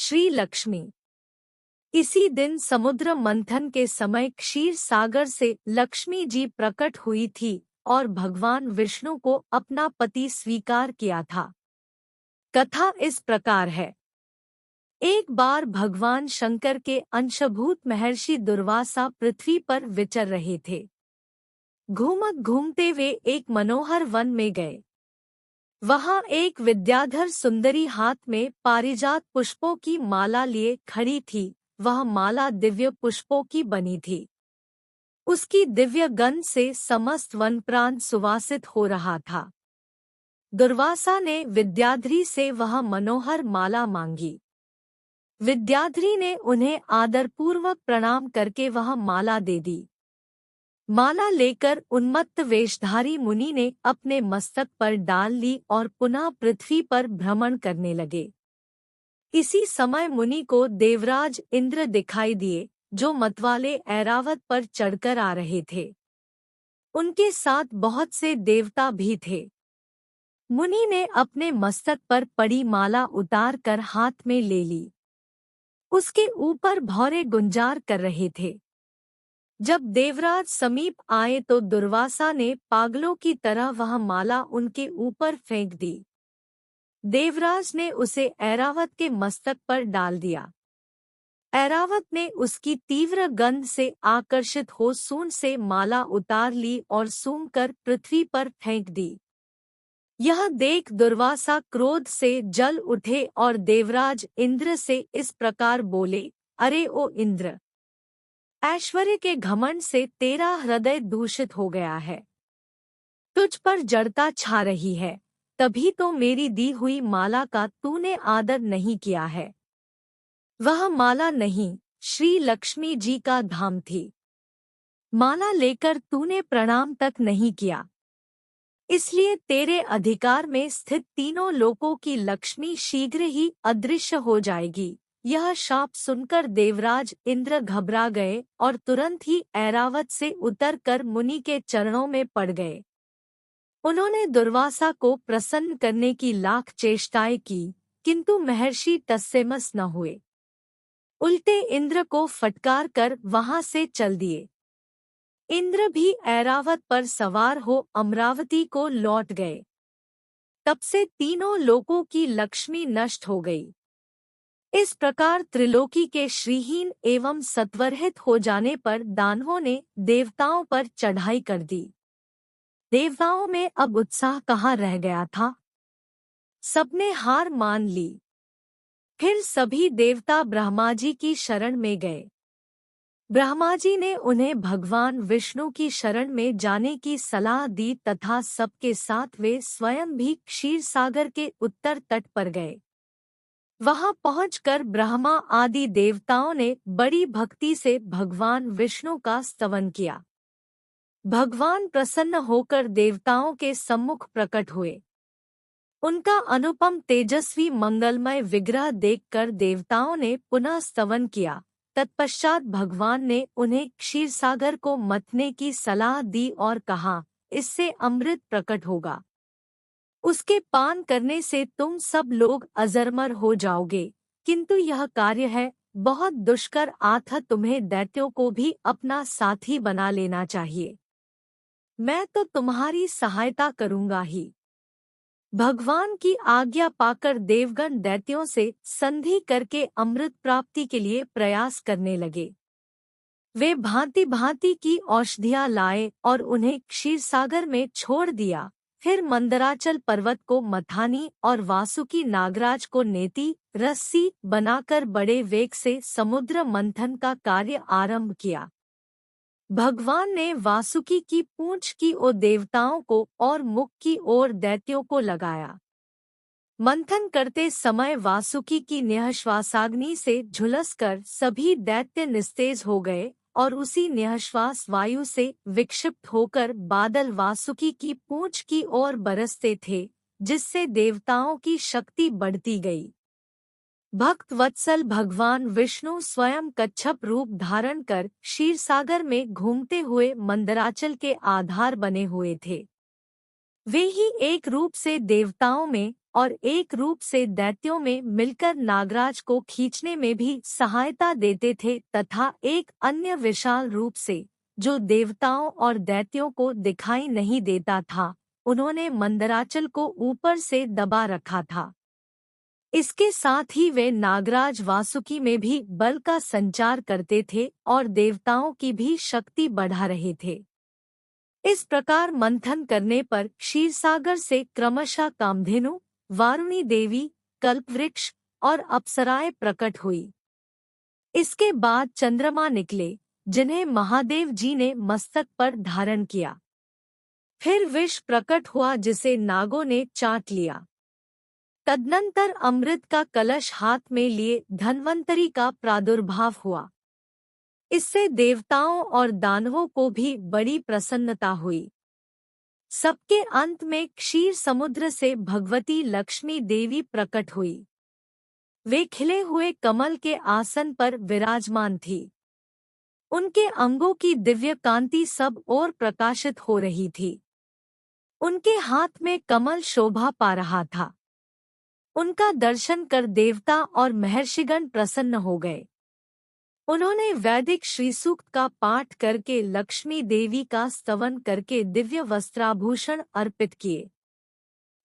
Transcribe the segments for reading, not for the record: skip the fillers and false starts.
श्री लक्ष्मी। इसी दिन समुद्र मंथन के समय क्षीर सागर से लक्ष्मी जी प्रकट हुई थी और भगवान विष्णु को अपना पति स्वीकार किया था। कथा इस प्रकार है। एक बार भगवान शंकर के अंशभूत महर्षि दुर्वासा पृथ्वी पर विचर रहे थे। घूमते वे एक मनोहर वन में गए। वहां एक विद्याधर सुंदरी हाथ में पारिजात पुष्पों की माला लिए खड़ी थी। वह माला दिव्य पुष्पों की बनी थी। उसकी दिव्य गंध से समस्त वन प्रांत सुवासित हो रहा था। दुर्वासा ने विद्याधरी से वह मनोहर माला मांगी। विद्याधरी ने उन्हें आदरपूर्वक प्रणाम करके वह माला दे दी। माला लेकर उन्मत्त वेशधारी मुनि ने अपने मस्तक पर डाल ली और पुनः पृथ्वी पर भ्रमण करने लगे। इसी समय मुनि को देवराज इंद्र दिखाई दिए, जो मतवाले ऐरावत पर चढ़कर आ रहे थे। उनके साथ बहुत से देवता भी थे। मुनि ने अपने मस्तक पर पड़ी माला उतार कर हाथ में ले ली। उसके ऊपर भौरे गुंजार कर रहे थे। जब देवराज समीप आए तो दुर्वासा ने पागलों की तरह वह माला उनके ऊपर फेंक दी। देवराज ने उसे ऐरावत के मस्तक पर डाल दिया। ऐरावत ने उसकी तीव्र गंध से आकर्षित हो सूंड से माला उतार ली और सूंघकर पृथ्वी पर फेंक दी। यह देख दुर्वासा क्रोध से जल उठे और देवराज इंद्र से इस प्रकार बोले, अरे ओ इंद्र! ऐश्वर्य के घमंड से तेरा हृदय दूषित हो गया है। तुझ पर जड़ता छा रही है, तभी तो मेरी दी हुई माला का तूने आदर नहीं किया है। वह माला नहीं, श्री लक्ष्मी जी का धाम थी। माला लेकर तूने प्रणाम तक नहीं किया। इसलिए तेरे अधिकार में स्थित तीनों लोकों की लक्ष्मी शीघ्र ही अदृश्य हो जाएगी। यह शाप सुनकर देवराज इंद्र घबरा गए और तुरंत ही ऐरावत से उतरकर मुनि के चरणों में पड़ गए। उन्होंने दुर्वासा को प्रसन्न करने की लाख चेष्टाएं की, किंतु महर्षि तस्सेमस न हुए। उल्टे इंद्र को फटकार कर वहां से चल दिए। इंद्र भी ऐरावत पर सवार हो अमरावती को लौट गए। तब से तीनों लोकों की लक्ष्मी नष्ट हो गई। इस प्रकार त्रिलोकी के श्रीहीन एवं सत्वरहित हो जाने पर दानवों ने देवताओं पर चढ़ाई कर दी। देवताओं में अब उत्साह कहाँ रह गया था। सबने हार मान ली। फिर सभी देवता ब्रह्माजी की शरण में गए। ब्रह्माजी ने उन्हें भगवान विष्णु की शरण में जाने की सलाह दी तथा सबके साथ वे स्वयं भी क्षीर सागर के उत्तर तट पर गए। वहां पहुंचकर ब्रह्मा आदि देवताओं ने बड़ी भक्ति से भगवान विष्णु का स्तवन किया। भगवान प्रसन्न होकर देवताओं के सम्मुख प्रकट हुए। उनका अनुपम तेजस्वी मंगलमय विग्रह देखकर देवताओं ने पुनः स्तवन किया। तत्पश्चात भगवान ने उन्हें क्षीरसागर को मथने की सलाह दी और कहा, इससे अमृत प्रकट होगा। उसके पान करने से तुम सब लोग अजरमर हो जाओगे, किंतु यह कार्य है बहुत दुष्कर, अतः तुम्हें दैत्यों को भी अपना साथी बना लेना चाहिए। मैं तो तुम्हारी सहायता करूंगा ही। भगवान की आज्ञा पाकर देवगण दैत्यों से संधि करके अमृत प्राप्ति के लिए प्रयास करने लगे। वे भांति भांति की औषधियां लाए और उन्हें क्षीरसागर में छोड़ दिया। फिर मंदराचल पर्वत को मथानी और वासुकी नागराज को नेति रस्सी बनाकर बड़े वेग से समुद्र मंथन का कार्य आरंभ किया। भगवान ने वासुकी की पूंछ की ओर देवताओं को और मुख की ओर दैत्यों को लगाया। मंथन करते समय वासुकी की निःश्वासाग्नि से झुलसकर सभी दैत्य निस्तेज हो गए और उसी निःश्वास वायु से विक्षिप्त होकर बादल वासुकी की पूंछ की ओर बरसते थे, जिससे देवताओं की शक्ति बढ़ती गई। भक्त वत्सल भगवान विष्णु स्वयं कच्छप रूप धारण कर क्षीरसागर में घूमते हुए मंदराचल के आधार बने हुए थे। वे ही एक रूप से देवताओं में और एक रूप से दैत्यों में मिलकर नागराज को खींचने में भी सहायता देते थे तथा एक अन्य विशाल रूप से जो देवताओं और दैत्यों को दिखाई नहीं देता था, उन्होंने मंदराचल को ऊपर से दबा रखा था। इसके साथ ही वे नागराज वासुकी में भी बल का संचार करते थे और देवताओं की भी शक्ति बढ़ा रहे थे। इस प्रकार मंथन करने पर क्षीरसागर से क्रमशः कामधेनु, वारुणी देवी, कल्पवृक्ष और अप्सराएं प्रकट हुई। इसके बाद चंद्रमा निकले, जिन्हें महादेव जी ने मस्तक पर धारण किया। फिर विष प्रकट हुआ जिसे नागों ने चाट लिया। तदनंतर अमृत का कलश हाथ में लिए धन्वंतरी का प्रादुर्भाव हुआ। इससे देवताओं और दानवों को भी बड़ी प्रसन्नता हुई। सबके अंत में क्षीर समुद्र से भगवती लक्ष्मी देवी प्रकट हुई। वे खिले हुए कमल के आसन पर विराजमान थी। उनके अंगों की दिव्य कांति सब ओर प्रकाशित हो रही थी। उनके हाथ में कमल शोभा पा रहा था। उनका दर्शन कर देवता और महर्षिगण प्रसन्न हो गए। उन्होंने वैदिक श्रीसूक्त का पाठ करके लक्ष्मी देवी का स्तवन करके दिव्य वस्त्राभूषण अर्पित किए।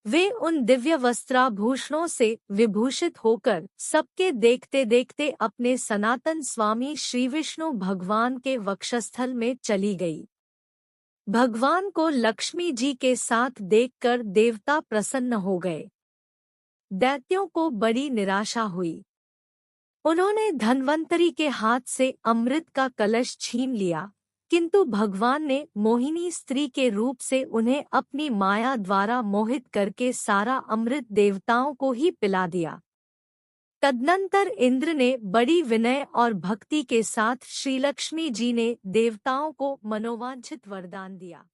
वे उन दिव्य वस्त्राभूषणों से विभूषित होकर सबके देखते देखते अपने सनातन स्वामी श्री विष्णु भगवान के वक्षस्थल में चली गई। भगवान को लक्ष्मी जी के साथ देखकर देवता प्रसन्न हो गए। दैत्यों को बड़ी निराशा हुई। उन्होंने धन्वंतरी के हाथ से अमृत का कलश छीन लिया, किंतु भगवान ने मोहिनी स्त्री के रूप से उन्हें अपनी माया द्वारा मोहित करके सारा अमृत देवताओं को ही पिला दिया। तदनंतर इंद्र ने बड़ी विनय और भक्ति के साथ श्रीलक्ष्मी जी ने देवताओं को मनोवांछित वरदान दिया।